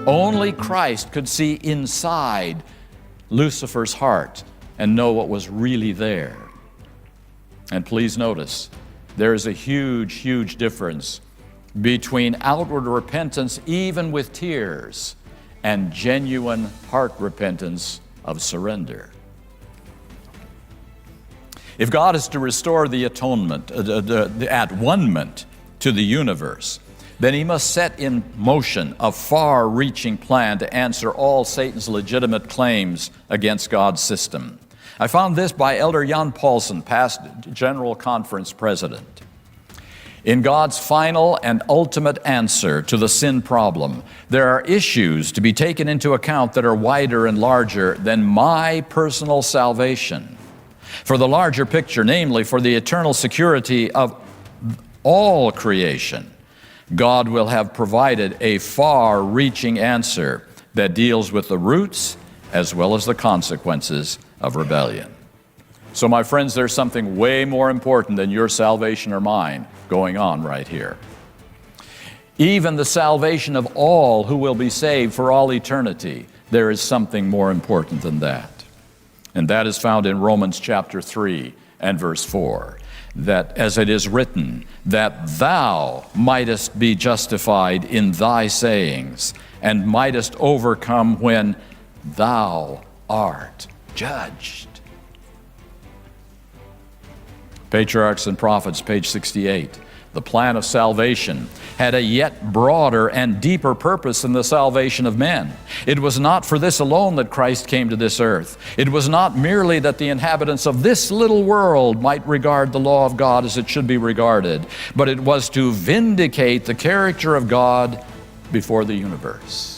Only Christ could see inside Lucifer's heart and know what was really there. And please notice, there is a huge, huge difference between outward repentance, even with tears, and genuine heart repentance of surrender. If God is to restore the atonement, the at-one-ment to the universe, then he must set in motion a far-reaching plan to answer all Satan's legitimate claims against God's system. I found this by Elder Jan Paulsen, past General Conference President. In God's final and ultimate answer to the sin problem, there are issues to be taken into account that are wider and larger than my personal salvation. For the larger picture, namely for the eternal security of all creation, God will have provided a far-reaching answer that deals with the roots as well as the consequences of rebellion. So my friends, there's something way more important than your salvation or mine going on right here. Even the salvation of all who will be saved for all eternity, there is something more important than that. And that is found in Romans chapter 3 and verse 4. That as it is written, that thou mightest be justified in thy sayings, and mightest overcome when thou art judged. Patriarchs and Prophets, page 68. The plan of salvation had a yet broader and deeper purpose than the salvation of men. It was not for this alone that Christ came to this earth. It was not merely that the inhabitants of this little world might regard the law of God as it should be regarded, but it was to vindicate the character of God before the universe.